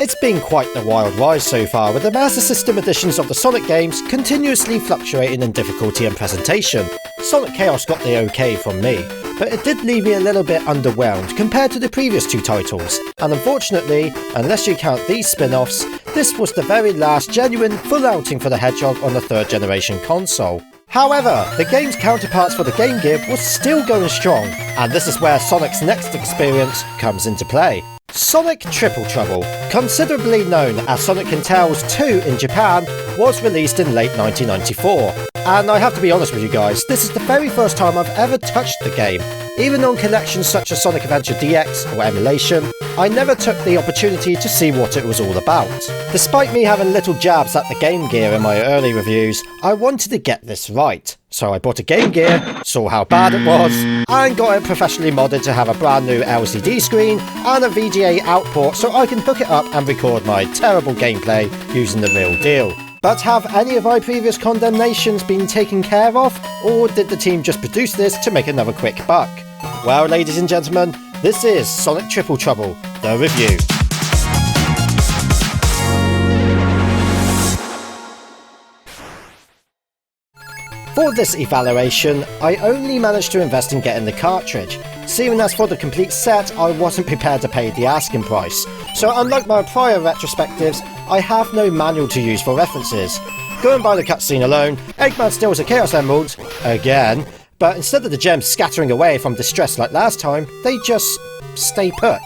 It's been quite the wild ride so far, with the Master System editions of the Sonic games continuously fluctuating in difficulty and presentation. Sonic Chaos got the OK from me, but it did leave me a little bit underwhelmed compared to the previous two titles, and unfortunately, unless you count these spin-offs, this was the very last genuine full outing for the Hedgehog on the 3rd generation console. However, the game's counterparts for the Game Gear was still going strong, and this is where Sonic's next experience comes into play. Sonic Triple Trouble, considerably known as Sonic & Tails 2 in Japan, was released in late 1994. And I have to be honest with you guys, this is the very first time I've ever touched the game. Even on collections such as Sonic Adventure DX or emulation, I never took the opportunity to see what it was all about. Despite me having little jabs at the Game Gear in my early reviews, I wanted to get this right. So I bought a Game Gear, saw how bad it was, and got it professionally modded to have a brand new LCD screen and a VGA output so I can hook it up and record my terrible gameplay using the real deal. But have any of my previous condemnations been taken care of, or did the team just produce this to make another quick buck? Well, ladies and gentlemen, this is Sonic Triple Trouble, the review. For this evaluation, I only managed to invest in getting the cartridge, seeing as for the complete set I wasn't prepared to pay the asking price, so unlike my prior retrospectives, I have no manual to use for references. Going by the cutscene alone, Eggman steals a Chaos Emerald, again, but instead of the gems scattering away from distress like last time, they just stay put.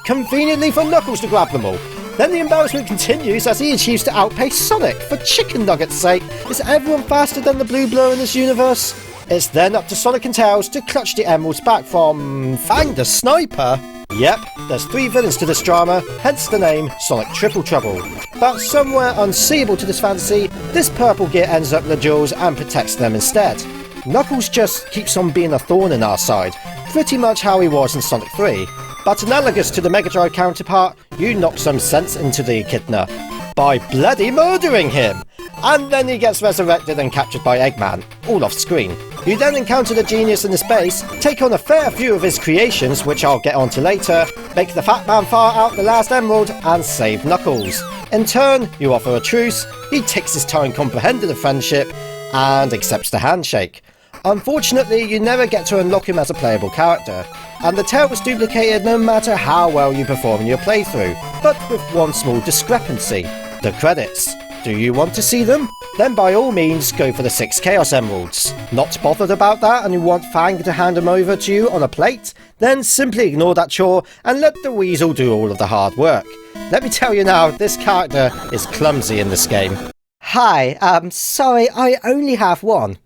Conveniently for Knuckles to grab them all. Then the embarrassment continues as he achieves to outpace Sonic. For chicken nuggets' sake, is everyone faster than the blue blur in this universe? It's then up to Sonic and Tails to clutch the emeralds back from Fang the Sniper. Yep, there's 3 villains to this drama, hence the name Sonic Triple Trouble. But somewhere unseeable to this fantasy, this purple gear ends up the jewels and protects them instead. Knuckles just keeps on being a thorn in our side, pretty much how he was in Sonic 3. But analogous to the Mega Drive counterpart, you knock some sense into the echidna by bloody murdering him! And then he gets resurrected and captured by Eggman, all off screen. You then encounter the genius in his base, take on a fair few of his creations, which I'll get onto later, make the Fat Man fire out the last emerald, and save Knuckles. In turn, you offer a truce, he takes his time comprehending the friendship, and accepts the handshake. Unfortunately, you never get to unlock him as a playable character, and the tail was duplicated no matter how well you perform in your playthrough, but with one small discrepancy: the credits. Do you want to see them? Then by all means go for the 6 Chaos Emeralds. Not bothered about that and you want Fang to hand them over to you on a plate? Then simply ignore that chore and let the Weasel do all of the hard work. Let me tell you now, this character is clumsy in this game. Hi, sorry, I only have one.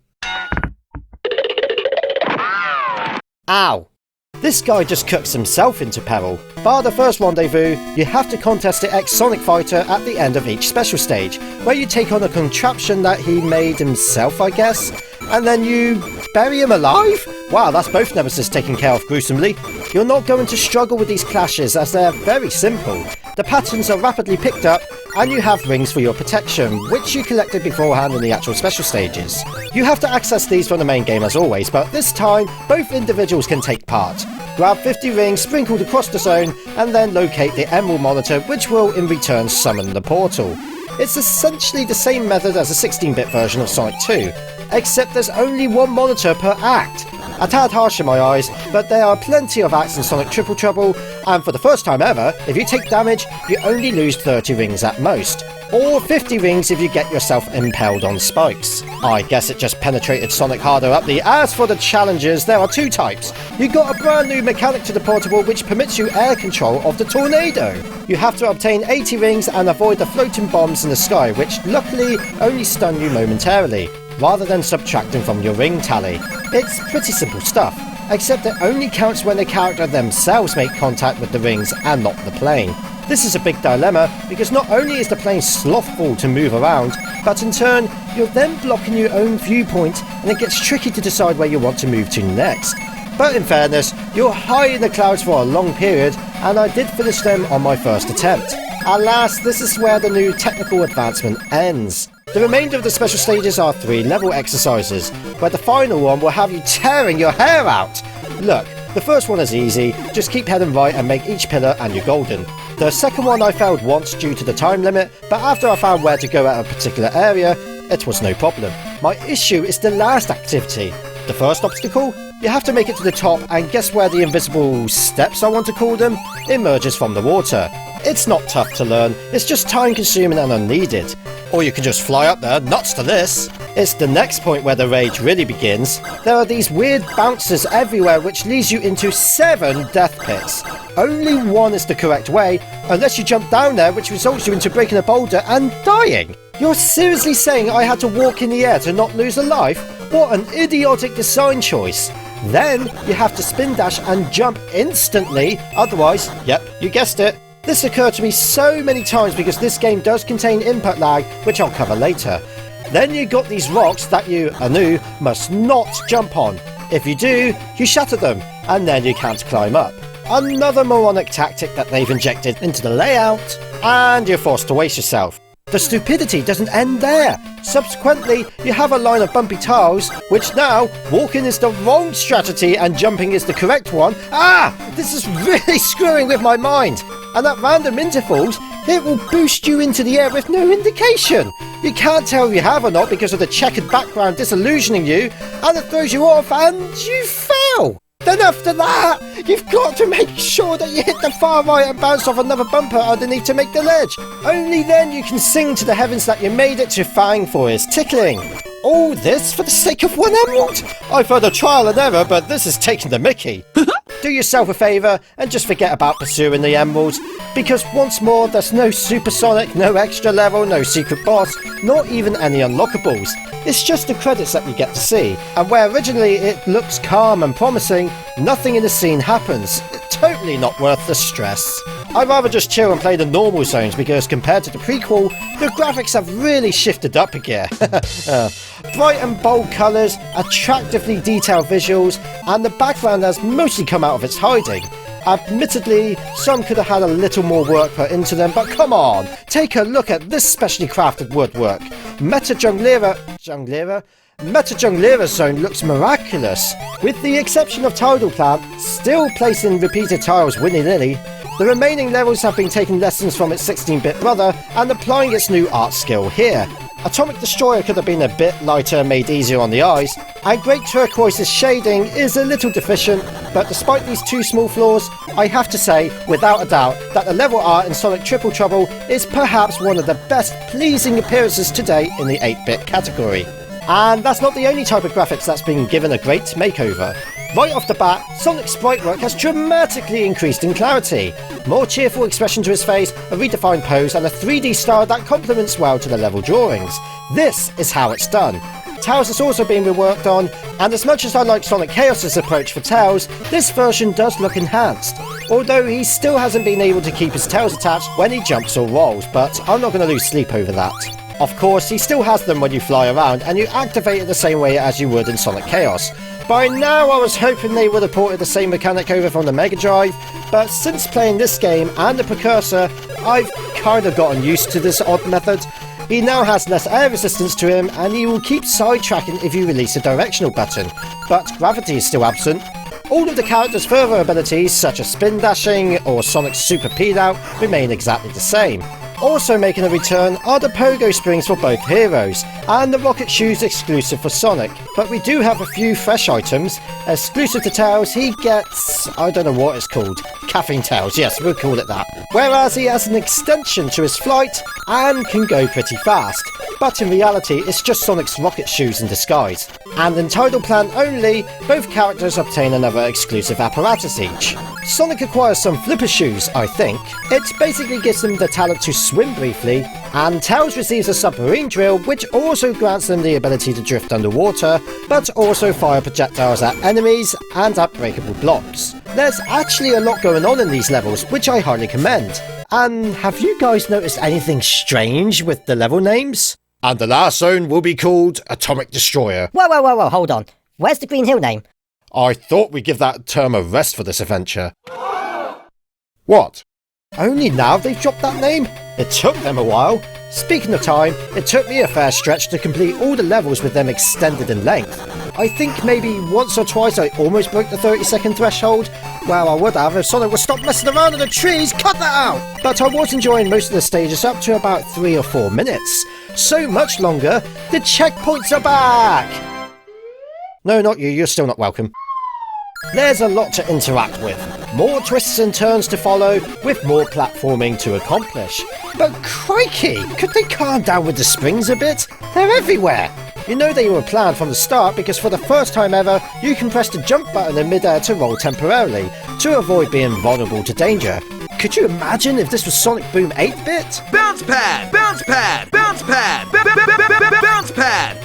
Ow! This guy just cooks himself into peril. Bar the first rendezvous, you have to contest the ex-Sonic fighter at the end of each special stage, where you take on a contraption that he made himself, I guess, and then you bury him alive? Wow, that's both nemesis taken care of gruesomely. You're not going to struggle with these clashes as they're very simple. The patterns are rapidly picked up, and you have rings for your protection, which you collected beforehand in the actual special stages. You have to access these from the main game as always, but this time, both individuals can take part. Grab 50 rings sprinkled across the zone, and then locate the Emerald Monitor, which will in return summon the portal. It's essentially the same method as a 16-bit version of Sonic 2, except there's only one monitor per act. A tad harsh in my eyes, but there are plenty of acts in Sonic Triple Trouble, and for the first time ever, if you take damage, you only lose 30 rings at most. Or 50 rings if you get yourself impaled on spikes. I guess it just penetrated Sonic harder up the ass. For the challenges, there are 2 types. You got a brand new mechanic to the portable which permits you air control of the tornado. You have to obtain 80 rings and avoid the floating bombs in the sky, which luckily only stun you momentarily, rather than subtracting from your ring tally. It's pretty simple stuff, except it only counts when the character themselves make contact with the rings and not the plane. This is a big dilemma, because not only is the plane slothful to move around, but in turn, you're then blocking your own viewpoint, and it gets tricky to decide where you want to move to next. But in fairness, you're high in the clouds for a long period, and I did finish them on my first attempt. Alas, this is where the new technical advancement ends. The remainder of the special stages are 3 level exercises, where the final one will have you tearing your hair out. Look, The first one is easy, just keep heading right and make each pillar and you're golden. The second one I failed once due to the time limit, but after I found where to go at a particular area, it was no problem. My issue is the last activity. The first obstacle? You have to make it to the top, and guess where the invisible steps, I want to call them, emerges from the water. It's not tough to learn, it's just time consuming and unneeded. Or you can just fly up there, nuts to this. It's the next point where the rage really begins. There are these weird bouncers everywhere which leads you into 7 death pits. Only one is the correct way, unless you jump down there, which results you into breaking a boulder and dying. You're seriously saying I had to walk in the air to not lose a life? What an idiotic design choice. Then you have to spin dash and jump instantly, otherwise, yep, you guessed it. This occurred to me so many times because this game does contain input lag, which I'll cover later. Then you got these rocks that you, Anu, must not jump on. If you do, you shatter them, and then you can't climb up. Another moronic tactic that they've injected into the layout, and you're forced to waste yourself. The stupidity doesn't end there. Subsequently, you have a line of bumpy tiles, which now, walking is the wrong strategy and jumping is the correct one. This is really screwing with my mind. And at random intervals, it will boost you into the air with no indication. You can't tell if you have or not because of the checkered background disillusioning you, and it throws you off and you fail. Then after that, you've got to make sure that you hit the far right and bounce off another bumper underneath to make the ledge. Only then you can sing to the heavens that you made it to Fang for his tickling. All this for the sake of 1 emerald? I've heard of trial and error, but this is taking the mickey. Do yourself a favour and just forget about pursuing the emeralds, because once more there's no supersonic, no extra level, no secret boss, not even any unlockables. It's just the credits that you get to see, and where originally it looks calm and promising, nothing in the scene happens. Totally not worth the stress. I'd rather just chill and play the normal zones because compared to the prequel, the graphics have really shifted up a gear. Bright and bold colours, attractively detailed visuals, and the background has mostly come out of its hiding. Admittedly, some could have had a little more work put into them, but come on, take a look at this specially crafted woodwork. Meta Junglera Zone looks miraculous. With the exception of Tidal Plant, still placing repeated tiles willy-nilly, the remaining levels have been taking lessons from its 16-bit brother and applying its new art skill here. Atomic Destroyer could have been a bit lighter, made easier on the eyes, and Great Turquoise's shading is a little deficient, but despite these 2 small flaws, I have to say, without a doubt, that the level art in Sonic Triple Trouble is perhaps one of the best pleasing appearances to date in the 8-bit category. And that's not the only type of graphics that's been given a great makeover. Right off the bat, Sonic's sprite work has dramatically increased in clarity. More cheerful expression to his face, a redefined pose, and a 3D style that complements well to the level drawings. This is how it's done. Tails has also been reworked on, and as much as I like Sonic Chaos's approach for Tails, this version does look enhanced. Although he still hasn't been able to keep his tails attached when he jumps or rolls, but I'm not going to lose sleep over that. Of course, he still has them when you fly around, and you activate it the same way as you would in Sonic Chaos. By now I was hoping they would have ported the same mechanic over from the Mega Drive, but since playing this game and the precursor, I've kind of gotten used to this odd method. He now has less air resistance to him, and he will keep sidetracking if you release a directional button, but gravity is still absent. All of the characters' further abilities, such as spin dashing or Sonic's super peel-out, remain exactly the same. Also making a return are the pogo springs for both heroes, and the rocket shoes exclusive for Sonic. But we do have a few fresh items. Exclusive to Tails, he gets, I don't know what it's called, caffeine tails, yes, we'll call it that. Whereas he has an extension to his flight, and can go pretty fast. But in reality, it's just Sonic's rocket shoes in disguise. And in Tidal Plant only, both characters obtain another exclusive apparatus each. Sonic acquires some flipper shoes, I think. It basically gives them the talent to swim briefly, and Tails receives a submarine drill which also grants them the ability to drift underwater, but also fire projectiles at enemies and at breakable blocks. There's actually a lot going on in these levels, which I highly commend. And have you guys noticed anything strange with the level names? And the last zone will be called Atomic Destroyer. Whoa, hold on. Where's the Green Hill name? I thought we'd give that term a rest for this adventure. What? Only now they've dropped that name? It took them a while. Speaking of time, it took me a fair stretch to complete all the levels with them extended in length. I think maybe once or twice I almost broke the 30-second threshold. Well, I would have if Sonic would stop messing around in the trees, cut that out! But I was enjoying most of the stages up to about 3 or 4 minutes. So much longer, the checkpoints are back! No, not you, you're still not welcome. There's a lot to interact with, more twists and turns to follow, with more platforming to accomplish. But crikey, could they calm down with the springs a bit? They're everywhere! You know they were planned from the start because for the first time ever, you can press the jump button in midair to roll temporarily, to avoid being vulnerable to danger. Could you imagine if this was Sonic Boom 8-bit? Bounce pad! Bounce pad! Bounce pad! Bounce pad!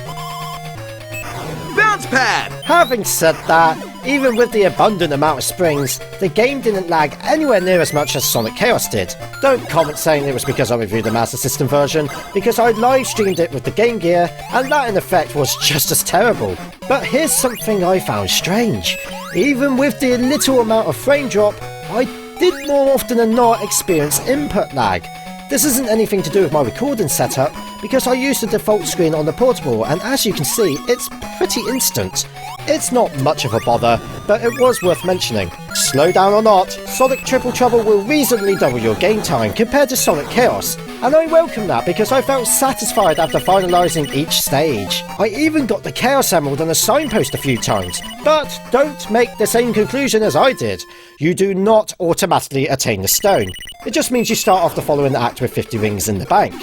Bounce pad! Having said that, even with the abundant amount of springs, the game didn't lag anywhere near as much as Sonic Chaos did. Don't comment saying it was because I reviewed the Master System version, because I live streamed it with the Game Gear, and that in effect was just as terrible. But here's something I found strange. Even with the little amount of frame drop, I did more often than not experience input lag. This isn't anything to do with my recording setup, because I use the default screen on the portable, and as you can see, it's pretty instant. It's not much of a bother, but it was worth mentioning. Slow down or not, Sonic Triple Trouble will reasonably double your game time compared to Sonic Chaos, and I welcome that because I felt satisfied after finalising each stage. I even got the Chaos Emerald on a signpost a few times, but don't make the same conclusion as I did. You do not automatically attain the stone. It just means you start off the following act with 50 rings in the bank.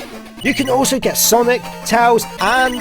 You can also get Sonic, Tails, and...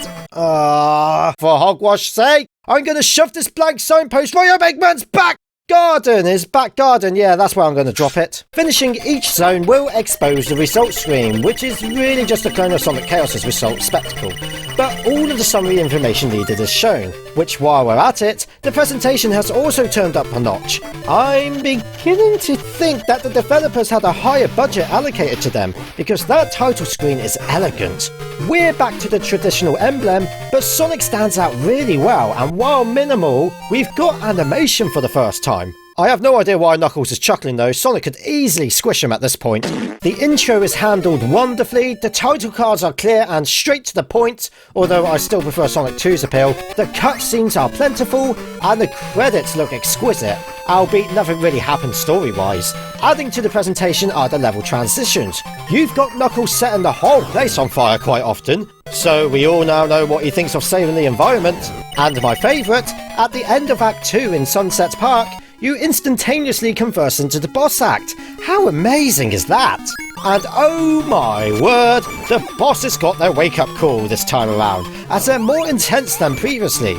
for hogwash sake, I'm gonna shove this blank signpost right up Eggman's back garden, yeah, that's where I'm going to drop it. Finishing each zone will expose the result screen, which is really just a clone of Sonic Chaos' result spectacle. But all of the summary information needed is shown, which while we're at it, the presentation has also turned up a notch. I'm beginning to think that the developers had a higher budget allocated to them, because that title screen is elegant. We're back to the traditional emblem, but Sonic stands out really well, and while minimal, we've got animation for the first time. I have no idea why Knuckles is chuckling though, Sonic could easily squish him at this point. The intro is handled wonderfully, the title cards are clear and straight to the point, although I still prefer Sonic 2's appeal, the cutscenes are plentiful, and the credits look exquisite, albeit nothing really happens story-wise. Adding to the presentation are the level transitions. You've got Knuckles setting the whole place on fire quite often, so we all now know what he thinks of saving the environment. And my favourite, at the end of Act 2 in Sunset Park, you instantaneously converse into the boss act. How amazing is that? And oh my word, the bosses got their wake-up call this time around, as they're more intense than previously.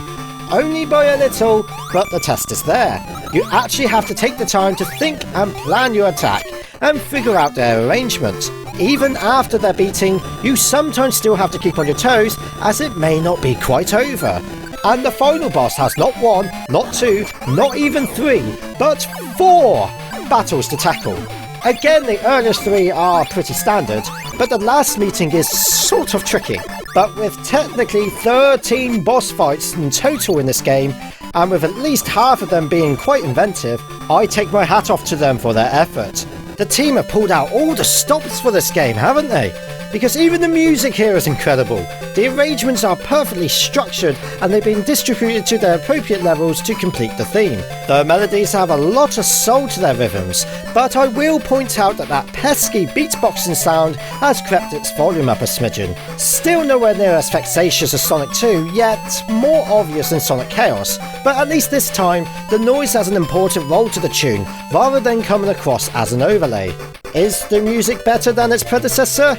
Only by a little, but the test is there. You actually have to take the time to think and plan your attack, and figure out their arrangement. Even after their beating, you sometimes still have to keep on your toes, as it may not be quite over. And the final boss has not 1, not 2, not even 3, but 4 battles to tackle. Again, the earliest 3 are pretty standard, but the last meeting is sort of tricky. But with technically 13 boss fights in total in this game, and with at least half of them being quite inventive, I take my hat off to them for their effort. The team have pulled out all the stops for this game, haven't they? Because even the music here is incredible. The arrangements are perfectly structured and they've been distributed to their appropriate levels to complete the theme. The melodies have a lot of soul to their rhythms, but I will point out that pesky beatboxing sound has crept its volume up a smidgen. Still nowhere near as vexatious as Sonic 2, yet more obvious than Sonic Chaos, but at least this time, the noise has an important role to the tune, rather than coming across as an overlay. Is the music better than its predecessor?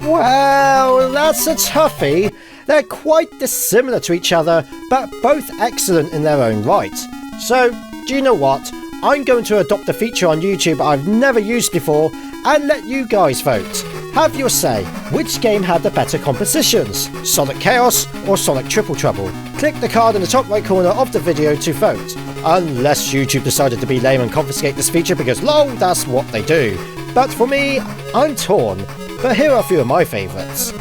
Well, that's a toughie. They're quite dissimilar to each other, but both excellent in their own right. So, do you know what? I'm going to adopt a feature on YouTube I've never used before and let you guys vote. Have your say. Which game had the better compositions? Sonic Chaos or Sonic Triple Trouble? Click the card in the top right corner of the video to vote. Unless YouTube decided to be lame and confiscate this feature because lol, that's what they do. But for me, I'm torn. But here are a few of my favourites.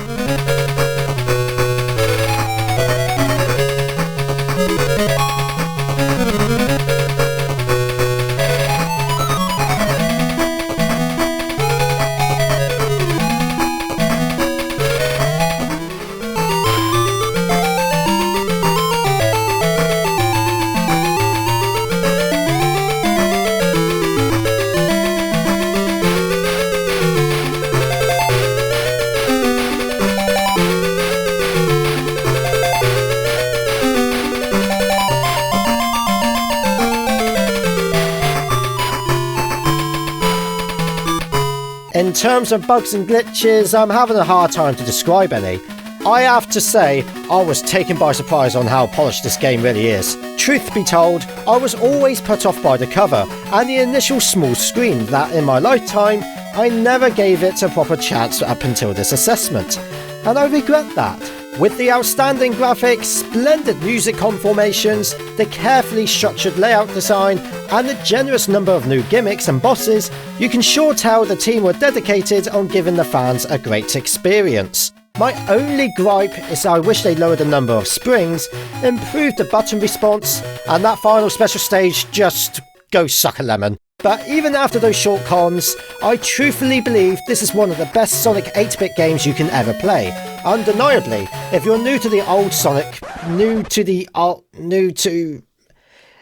in terms of bugs and glitches, I'm having a hard time to describe any. I have to say, I was taken by surprise on how polished this game really is. Truth be told, I was always put off by the cover and the initial small screen that in my lifetime, I never gave it a proper chance up until this assessment. And I regret that. With the outstanding graphics, splendid music conformations, the carefully structured layout design, and the generous number of new gimmicks and bosses, you can sure tell the team were dedicated on giving the fans a great experience. My only gripe is I wish they lowered the number of springs, improved the button response, and that final special stage just go suck a lemon. But even after those short cons, I truthfully believe this is one of the best Sonic 8-bit games you can ever play. Undeniably, if you're new to the old Sonic,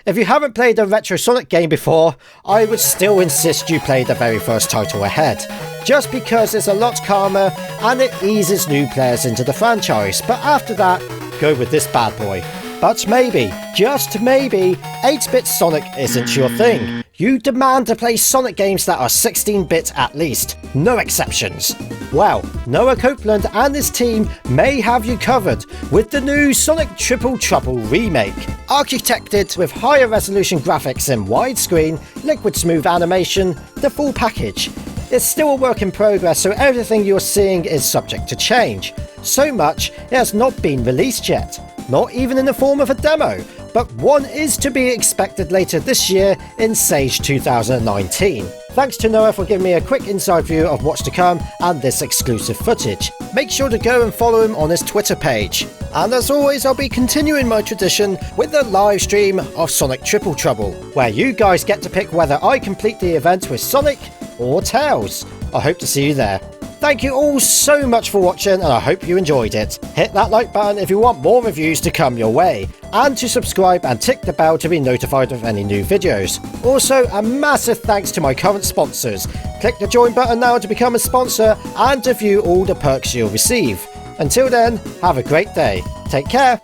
if you haven't played a retro Sonic game before, I would still insist you play the very first title ahead. Just because it's a lot calmer and it eases new players into the franchise, but after that, go with this bad boy. But maybe, just maybe, 8-bit Sonic isn't your thing. You demand to play Sonic games that are 16-bit at least, no exceptions. Well, Noah Copeland and his team may have you covered with the new Sonic Triple Trouble remake. Architected with higher resolution graphics in widescreen, liquid smooth animation, the full package. It's still a work in progress, so everything you're seeing is subject to change. So much it has not been released yet, not even in the form of a demo, but one is to be expected later this year in Sage 2019. Thanks to Noah for giving me a quick inside view of what's to come and this exclusive footage. Make sure to go and follow him on his Twitter page. And as always, I'll be continuing my tradition with the live stream of Sonic Triple Trouble, where you guys get to pick whether I complete the event with Sonic or Tails. I hope to see you there. Thank you all so much for watching, and I hope you enjoyed it. Hit that like button if you want more reviews to come your way, and to subscribe and tick the bell to be notified of any new videos. Also, a massive thanks to my current sponsors. Click the join button now to become a sponsor and to view all the perks you'll receive. Until then, have a great day. Take care.